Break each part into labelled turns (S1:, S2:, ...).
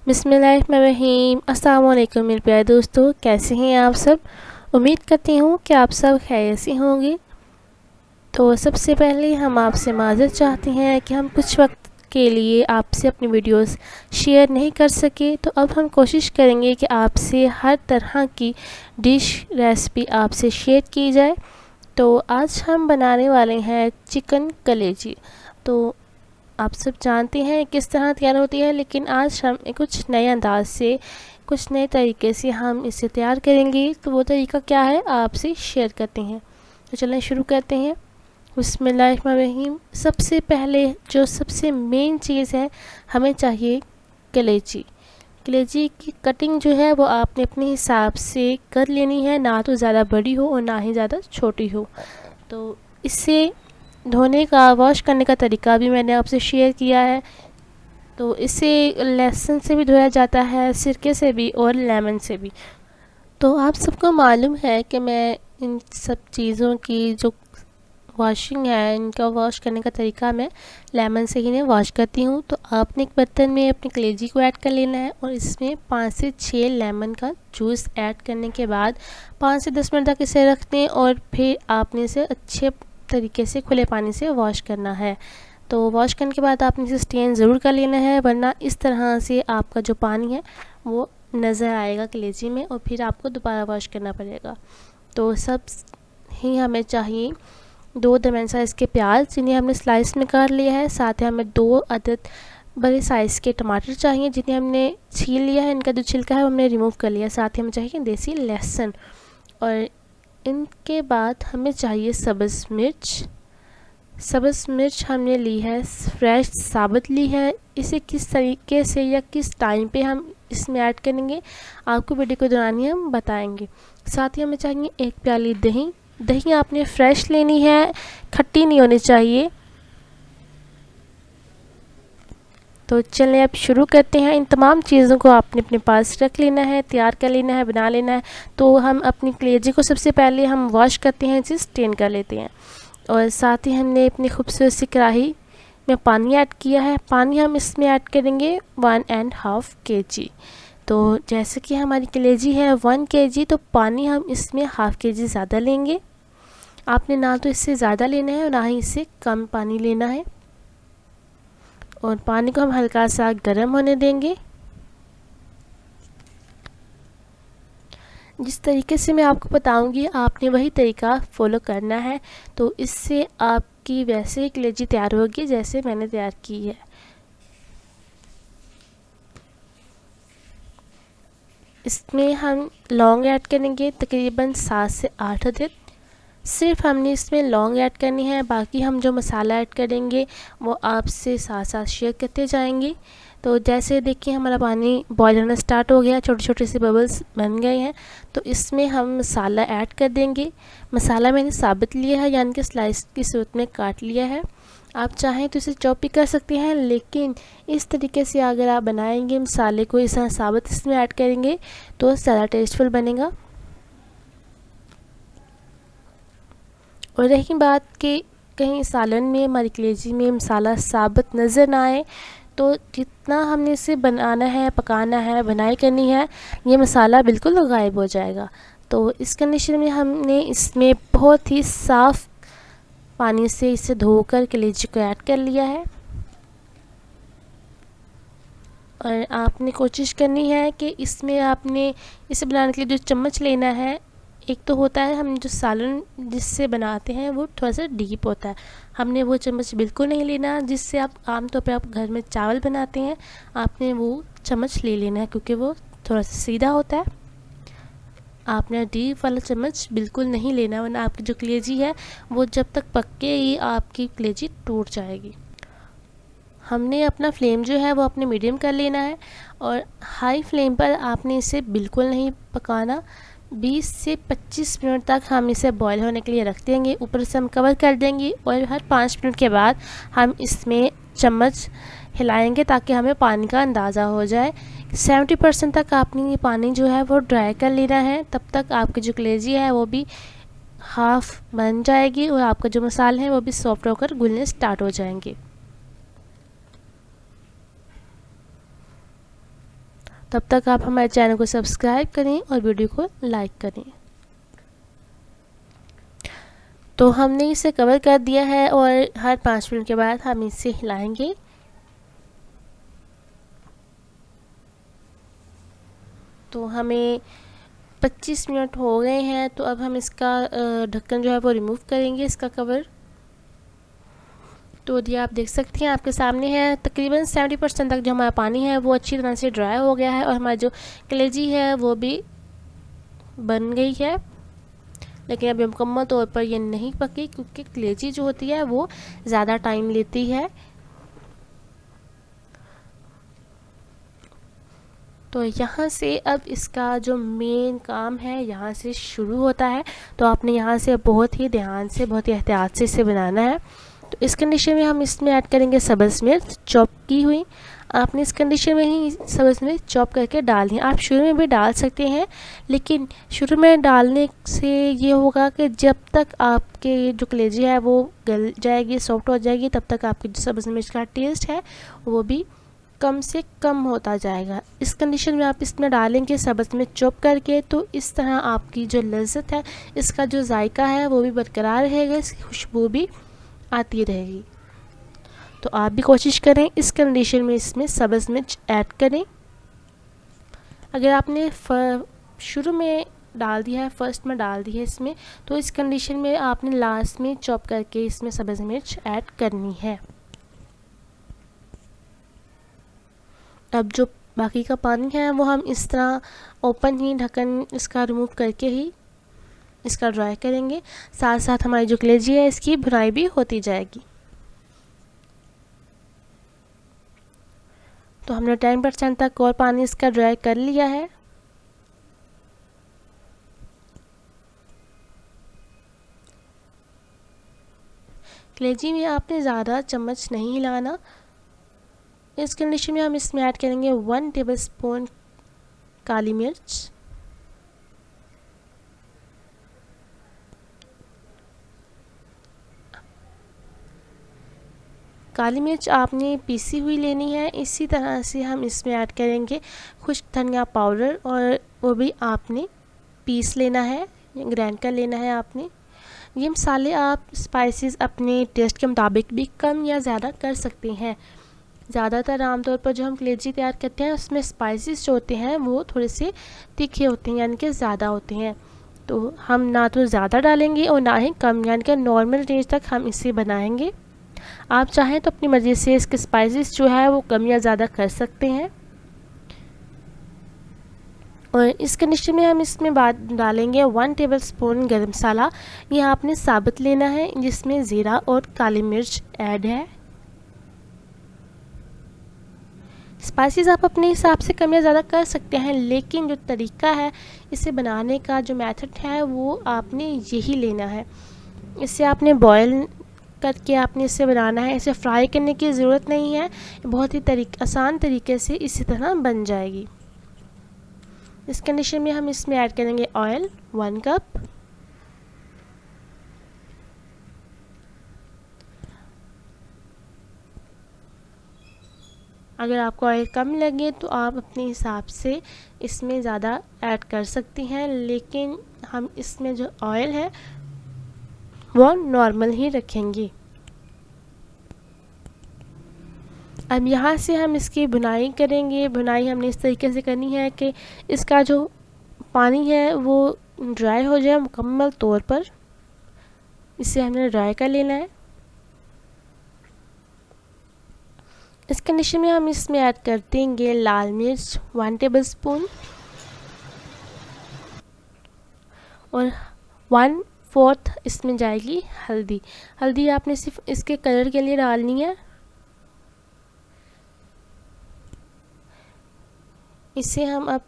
S1: बिस्मिल्लाहिर्रहमानिर्रहीम। अस्सलाम वालेकुम मेरे प्यारे दोस्तों, कैसे हैं आप सब। उम्मीद करती हूँ कि आप सब खैरियत से होंगे। तो सबसे पहले हम आपसे माज़रत चाहते हैं कि हम कुछ वक्त के लिए आपसे अपनी वीडियोस शेयर नहीं कर सके। तो अब हम कोशिश करेंगे कि आपसे हर तरह की डिश रेसिपी आपसे शेयर की जाए। तो आज हम बनाने वाले हैं चिकन कलेजी। तो आप सब जानते हैं किस तरह तैयार होती है, लेकिन आज हम कुछ नए अंदाज से, कुछ नए तरीके से हम इसे तैयार करेंगे। तो वो तरीका क्या है आपसे शेयर करते हैं। तो चलें शुरू करते हैं। बिस्मिल्लाहिर्रहमानिर्रहीम। सबसे पहले जो सबसे मेन चीज़ है, हमें चाहिए कलेजी। कलेजी की कटिंग जो है वो आपने अपने हिसाब से कर लेनी है, ना तो ज़्यादा बड़ी हो और ना ही ज़्यादा छोटी हो। तो इससे धोने का, वॉश करने का तरीका भी मैंने आपसे शेयर किया है। तो इसे लहसुन से भी धोया जाता है, सिरके से भी और लेमन से भी। तो आप सबको मालूम है कि मैं इन सब चीज़ों की जो वॉशिंग है, इनका वॉश करने का तरीका मैं लेमन से ही ने वॉश करती हूँ। तो आपने एक बर्तन में अपनी कलेजी को ऐड कर लेना है और इसमें 5 से 6 लेमन का जूस ऐड करने के बाद 5 से 10 मिनट तक इसे रख दें और फिर आपने इसे अच्छे तरीके से खुले पानी से वॉश करना है। तो वॉश करने के बाद आपने इसे स्टेन ज़रूर कर लेना है, वरना इस तरह से आपका जो पानी है वो नज़र आएगा कलेजी में और फिर आपको दोबारा वॉश करना पड़ेगा। तो सब ही हमें चाहिए 2 दरमियाने साइज़ के प्याज, जिन्हें हमने स्लाइस में कर लिया है। साथ ही हमें 2 अदद बड़े साइज़ के टमाटर चाहिए, जिन्हें हमने छील लिया है। इनका जो छिलका है वो हमने रिमूव कर लिया। साथ ही हमें चाहिए देसी लहसुन और इनके बाद हमें चाहिए सब्ज़ मिर्च। सब्ज़ मिर्च हमने ली है फ्रेश, साबुत ली है। इसे किस तरीके से या किस टाइम पे हम इसमें ऐड करेंगे, आपको वीडियो के दौरान ही हम बताएंगे। साथ ही हमें चाहिए 1 प्याली दही। दही आपने फ्रेश लेनी है, खट्टी नहीं होनी चाहिए। तो चलें अब शुरू करते हैं। इन तमाम चीज़ों को आपने अपने पास रख लेना है, तैयार कर लेना है, बना लेना है। तो हम अपनी कलेजी को सबसे पहले हम वॉश करते हैं, इसे स्टेन कर लेते हैं। और साथ ही हमने अपनी खूबसूरत सी कढ़ाई में पानी ऐड किया है। पानी हम इसमें ऐड करेंगे 1.5 kg। तो जैसे कि हमारी कलेजी है 1 kg, तो पानी हम इसमें 1/2 kg ज़्यादा लेंगे। आपने ना तो इससे ज़्यादा लेना है और ना ही इससे कम पानी लेना है। और पानी को हम हल्का सा गर्म होने देंगे। जिस तरीके से मैं आपको बताऊंगी, आपने वही तरीका फॉलो करना है। तो इससे आपकी वैसे ही कलेजी तैयार होगी जैसे मैंने तैयार की है। इसमें हम लौंग ऐड करेंगे, तकरीबन 7 से 8 अदद। सिर्फ हमने इसमें लौंग ऐड करनी है, बाकी हम जो मसाला ऐड करेंगे वो आपसे साथ साथ शेयर करते जाएंगे। तो जैसे देखिए हमारा पानी बॉयल होना स्टार्ट हो गया, छोटे छोटे से बबल्स बन गए हैं। तो इसमें हम मसाला ऐड कर देंगे। मसाला मैंने साबुत लिया है, यानी कि स्लाइस की सूरत में काट लिया है। आप चाहें तो इसे चॉप भी कर सकते हैं, लेकिन इस तरीके से अगर आप बनाएंगे, मसाले को इस तरह साबुत इसमें ऐड करेंगे तो ज़्यादा टेस्टफुल बनेगा। और रही बात कि कहीं सालन में, हमारी कलेजी में मसाला साबुत नज़र ना आए, तो जितना हमने इसे बनाना है, पकाना है, बनाई करनी है, ये मसाला बिल्कुल गायब हो जाएगा। तो इस कंडीशन में हमने इसमें बहुत ही साफ़ पानी से इसे धोकर कलेजी को ऐड कर लिया है। और आपने कोशिश करनी है कि इसमें आपने इसे बनाने के लिए जो चम्मच लेना है, एक तो होता है हम जो सालन जिससे बनाते हैं वो थोड़ा सा डीप होता है, हमने वो चम्मच बिल्कुल नहीं लेना। जिससे आप आमतौर पे आप घर में चावल बनाते हैं, आपने वो चम्मच ले लेना है, क्योंकि वो थोड़ा सा सीधा होता है। आपने डीप वाला चम्मच बिल्कुल नहीं लेना, वरना आपकी जो कलेजी है वो जब तक पकेगी आपकी कलेजी टूट जाएगी। हमने अपना फ्लेम जो है वो अपने मीडियम कर लेना है और हाई फ्लेम पर आपने इसे बिल्कुल नहीं पकाना। 20 से 25 मिनट तक हम इसे बॉईल होने के लिए रख देंगे। ऊपर से हम कवर कर देंगे और हर 5 मिनट के बाद हम इसमें चम्मच हिलाएंगे ताकि हमें पानी का अंदाज़ा हो जाए। 70% तक आपने ये पानी जो है वो ड्राई कर लेना है। तब तक आपकी जो कलेजी है वो भी हाफ़ बन जाएगी और आपका जो मसाले हैं वो भी सॉफ्ट होकर घुलने स्टार्ट हो जाएंगे। तब तक आप हमारे चैनल को सब्सक्राइब करें और वीडियो को लाइक करें। तो हमने इसे कवर कर दिया है और हर 5 मिनट के बाद हम इसे हिलाएंगे। तो हमें 25 मिनट हो गए हैं, तो अब हम इसका ढक्कन जो है वो रिमूव करेंगे, इसका कवर। तो ये आप देख सकते हैं आपके सामने है, तकरीबन 70% तक जो हमारा पानी है वो अच्छी तरह से ड्राई हो गया है और हमारी जो कलेजी है वो भी बन गई है। लेकिन अभी मुकम्मल तौर पर ये नहीं पकी क्योंकि कलेजी जो होती है वो ज़्यादा टाइम लेती है। तो यहाँ से अब इसका जो मेन काम है यहाँ से शुरू होता है। तो आपने यहाँ से बहुत ही ध्यान से, बहुत ही एहतियात से इसे बनाना है। तो इस कंडीशन में हम इसमें ऐड करेंगे सब्ज़ मिर्च चॉप की हुई। आपने इस कंडीशन में ही सब्ज़ मिर्च चॉप करके डालनी है। आप शुरू में भी डाल सकते हैं, लेकिन शुरू में डालने से ये होगा कि जब तक आपके जो कलेजी है वो गल जाएगी, सॉफ्ट हो जाएगी, तब तक आपकी जो सब्ज़ मिर्च का टेस्ट है वो भी कम से कम होता जाएगा। इस कंडीशन में आप इसमें डालेंगे सब्ज़ मिर्च चॉप करके, तो इस तरह आपकी जो लज़्ज़त है, इसका जो जायका है वो भी बरकरार रहेगा, इसकी खुशबू भी आती रहेगी। तो आप भी कोशिश करें इस कंडीशन में इसमें सब्ज़ मिर्च ऐड करें। अगर आपने शुरू में डाल दिया है, फर्स्ट में डाल दी है इसमें, तो इस कंडीशन में आपने लास्ट में चॉप करके इसमें सब्ज़ मिर्च ऐड करनी है। अब जो बाकी का पानी है वो हम इस तरह ओपन ही ढक्कन इसका रिमूव करके ही इसका ड्राई करेंगे। साथ साथ हमारी जो कलेजी है इसकी भुनाई भी होती जाएगी। तो हमने 10% तक और पानी इसका ड्राई कर लिया है। कलेजी में आपने ज़्यादा चम्मच नहीं हिलाना। इस कंडीशन में हम इसमें ऐड करेंगे 1 टेबलस्पून काली मिर्च, काली मिर्च आपने पीसी हुई लेनी है। इसी तरह से हम इसमें ऐड करेंगे खुश्क धनिया पाउडर और वो भी आपने पीस लेना है, ग्राइंड कर लेना है आपने। ये मसाले आप स्पाइसेस अपने टेस्ट के मुताबिक भी कम या ज़्यादा कर सकते हैं। ज़्यादातर आमतौर पर जो हम कलेजी तैयार करते हैं उसमें स्पाइसेस जो होते हैं वो थोड़े से तीखे होते हैं, यानी कि ज़्यादा होते हैं। तो हम ना तो ज़्यादा डालेंगे और ना ही कम, यानी कि नॉर्मल रेंज तक हम इसे बनाएंगे। आप चाहें तो अपनी मर्ज़ी से इसके स्पाइसेस जो है वो कम या ज़्यादा कर सकते हैं। और इस कंडीशन में हम इसमें डालेंगे 1 टेबलस्पून गरम मसाला। ये आपने साबुत लेना है, जिसमें ज़ीरा और काली मिर्च ऐड है। स्पाइसेस आप अपने हिसाब से कम या ज़्यादा कर सकते हैं, लेकिन जो तरीका है इसे बनाने का, जो मेथड है वो आपने यही लेना है। इसे आपने बॉयल करके आपने इसे बनाना है, इसे फ्राई करने की ज़रूरत नहीं है। बहुत ही आसान तरीके से इसी तरह बन जाएगी। इस कंडीशन में हम इसमें ऐड करेंगे ऑयल 1 कप, अगर आपको ऑयल कम लगे तो आप अपने हिसाब से इसमें ज़्यादा ऐड कर सकती हैं, लेकिन हम इसमें जो ऑयल है वो नॉर्मल ही रखेंगे। अब यहाँ से हम इसकी भुनाई करेंगे। भुनाई हमने इस तरीके से करनी है कि इसका जो पानी है वो ड्राई हो जाए मुकम्मल तौर पर। इसे हमने ड्राई कर लेना है। इस कंडीशन में हम इसमें ऐड कर देंगे लाल मिर्च 1 टेबलस्पून और 1/4 इसमें जाएगी हल्दी। हल्दी आपने सिर्फ इसके कलर के लिए डालनी है। इसे हम अब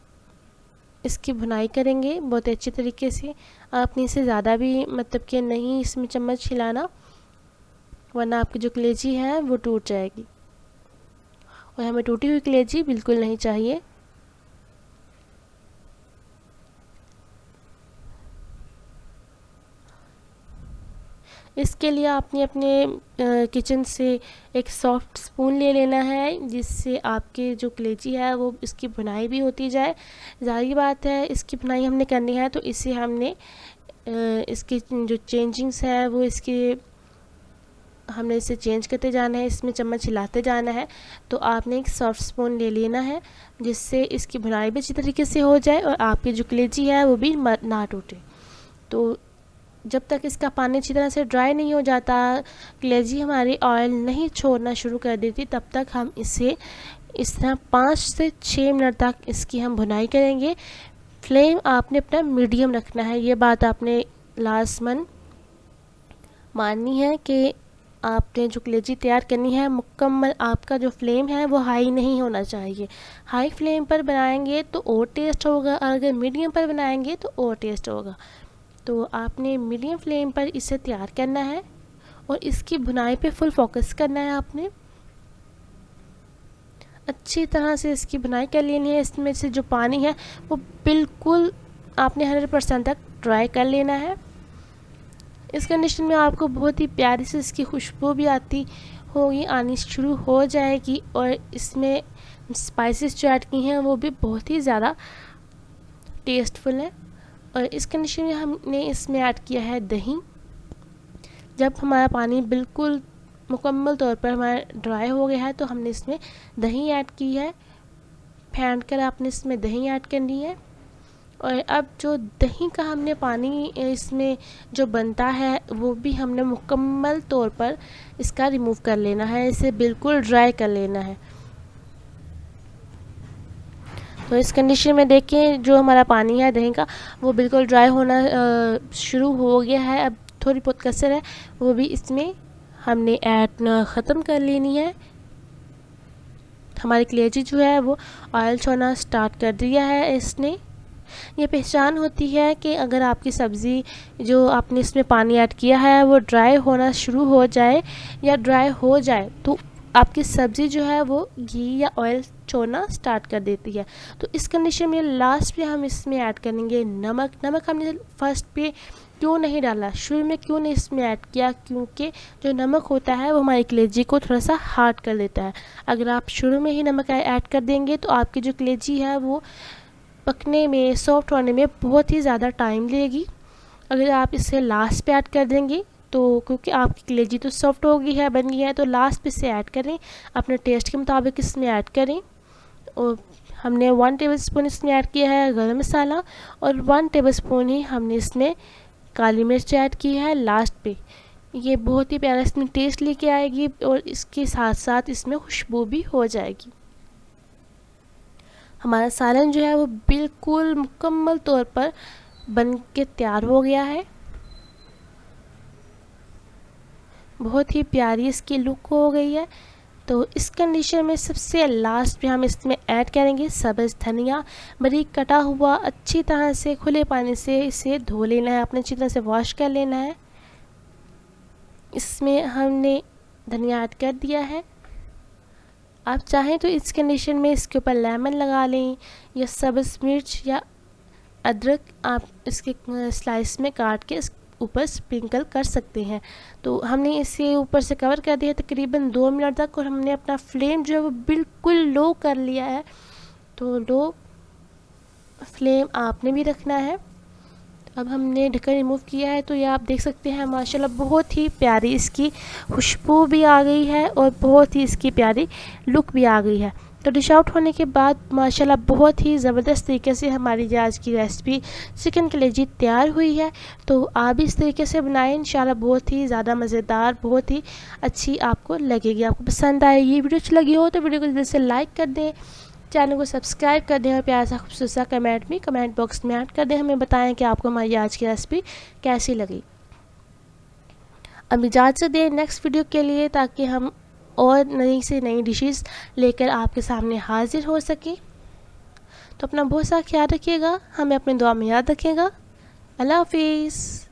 S1: इसकी भुनाई करेंगे बहुत अच्छे तरीके से। आपने इसे ज़्यादा भी मतलब कि नहीं इसमें चम्मच हिलाना, वरना आपकी जो कलेजी है वो टूट जाएगी, और हमें टूटी हुई कलेजी बिल्कुल नहीं चाहिए। इसके लिए आपने अपने किचन से एक सॉफ्ट स्पून ले लेना है, जिससे आपके जो कलेजी है वो इसकी भुनाई भी होती जाए। ज़ाहिर बात है इसकी भुनाई हमने करनी है, तो इसे हमने इसकी जो चेंजिंग्स है वो इसके हमने इसे चेंज करते जाना है, इसमें चम्मच हिलाते जाना है। तो आपने एक सॉफ्ट स्पून ले लेना है, जिससे इसकी भुनाई भी अच्छी तरीके से हो जाए और आपकी जो कलेजी है वो भी ना टूटे। तो जब तक इसका पानी अच्छी तरह से ड्राई नहीं हो जाता, कलेजी हमारी ऑयल नहीं छोड़ना शुरू कर देती, तब तक हम इसे इस तरह 5 से 6 मिनट तक इसकी हम भुनाई करेंगे। फ्लेम आपने अपना मीडियम रखना है, ये बात आपने लाजमन माननी है कि आपने जो कलेजी तैयार करनी है मुकम्मल आपका जो फ्लेम है वो हाई नहीं होना चाहिए। हाई फ्लेम पर बनाएंगे तो और टेस्ट होगा, और अगर मीडियम पर बनाएंगे तो और टेस्ट होगा। तो आपने मीडियम फ्लेम पर इसे तैयार करना है और इसकी भुनाई पे फुल फोकस करना है। आपने अच्छी तरह से इसकी भुनाई कर लेनी है। इसमें से जो पानी है वो बिल्कुल आपने 100% तक ड्राई कर लेना है। इस कंडीशन में आपको बहुत ही प्यारी से इसकी खुशबू भी आनी शुरू हो जाएगी, और इसमें स्पाइसेस जो ऐड की हैं वो भी बहुत ही ज़्यादा टेस्टफुल है। और इस कंडीशन में हमने इसमें ऐड किया है दही। जब हमारा पानी बिल्कुल मुकम्मल तौर पर हमारा ड्राई हो गया है तो हमने इसमें दही ऐड की है। फेंट कर आपने इसमें दही ऐड करनी है, और अब जो दही का हमने पानी इसमें जो बनता है वो भी हमने मुकम्मल तौर पर इसका रिमूव कर लेना है, इसे बिल्कुल ड्राई कर लेना है। तो इस कंडीशन में देखें जो हमारा पानी है दही का वो बिल्कुल ड्राई होना शुरू हो गया है। अब थोड़ी बहुत कसर है वो भी इसमें हमने ऐड ख़त्म कर लेनी है। हमारी कलेजी जो है वो ऑयल छोड़ना स्टार्ट कर दिया है इसने। ये पहचान होती है कि अगर आपकी सब्ज़ी जो आपने इसमें पानी ऐड किया है वो ड्राई होना शुरू हो जाए या ड्राई हो जाए, तो आपकी सब्ज़ी जो है वो घी या ऑयल छोड़ना स्टार्ट कर देती है। तो इस कंडीशन में लास्ट पे हम इसमें ऐड करेंगे नमक। नमक हमने फर्स्ट पे क्यों नहीं डाला, शुरू में क्यों नहीं इसमें ऐड किया, क्योंकि जो नमक होता है वो हमारी कलेजी को थोड़ा सा हार्ड कर देता है। अगर आप शुरू में ही नमक ऐड कर देंगे तो आपकी जो कलेजी है वो पकने में, सॉफ्ट होने में बहुत ही ज़्यादा टाइम लेगी। अगर आप इसे लास्ट पे ऐड कर देंगे तो क्योंकि आपकी कलेजी तो सॉफ्ट हो गई है, बन गई है, तो लास्ट पे इसे ऐड करें, अपने टेस्ट के मुताबिक इसमें ऐड करें। और हमने 1 टेबलस्पून इसमें ऐड किया है गरम मसाला, और 1 टेबलस्पून ही हमने इसमें काली मिर्च ऐड की है लास्ट पे। ये बहुत ही प्यारा इसमें टेस्ट लेके आएगी, और इसके साथ साथ इसमें खुशबू भी हो जाएगी। हमारा सालन जो है वो बिल्कुल मुकम्मल तौर पर बन के तैयार हो गया है। बहुत ही प्यारी इसकी लुक हो गई है। तो इस कंडीशन में सबसे लास्ट पे हम इसमें ऐड करेंगे सब्ज़ धनिया, बारीक कटा हुआ। अच्छी तरह से खुले पानी से इसे धो लेना है, आपने अच्छी तरह से वॉश कर लेना है। इसमें हमने धनिया ऐड कर दिया है। आप चाहें तो इस कंडीशन में इसके ऊपर लेमन लगा लें, या सब्ज़ मिर्च या अदरक आप इसके स्लाइस में काट के ऊपर स्प्रिंकल कर सकते हैं। तो हमने इसे ऊपर से कवर कर दिया तकरीबन 2 मिनट तक, और हमने अपना फ्लेम जो है वो बिल्कुल लो कर लिया है। तो लो फ्लेम आपने भी रखना है। अब हमने ढक्कन रिमूव किया है, तो ये आप देख सकते हैं माशाल्लाह बहुत ही प्यारी इसकी खुशबू भी आ गई है, और बहुत ही इसकी प्यारी लुक भी आ गई है। तो डिश आउट होने के बाद माशाल्लाह बहुत ही ज़बरदस्त तरीके से हमारी आज की रेसिपी चिकन कलेजी तैयार हुई है। तो आप भी इस तरीके से बनाएं, इंशाल्लाह बहुत ही ज़्यादा मज़ेदार, बहुत ही अच्छी आपको लगेगी। आपको पसंद आएगी, वीडियो अच्छी लगी हो तो वीडियो को जल्दी से लाइक कर दें, चैनल को सब्सक्राइब कर दें, और प्यारा सा खूबसूरत सा कमेंट भी कमेंट बॉक्स में ऐड कर दें। हमें बताएं कि आपको हमारी आज की रेसिपी कैसी लगी। अब इजाज़त दें नेक्स्ट वीडियो के लिए, ताकि हम और नई से नई डिशेस लेकर आपके सामने हाजिर हो सकें। तो अपना बहुत सारा ख्याल रखिएगा, हमें अपनी दुआ में याद रखिएगा। अल्लाह हाफिज़।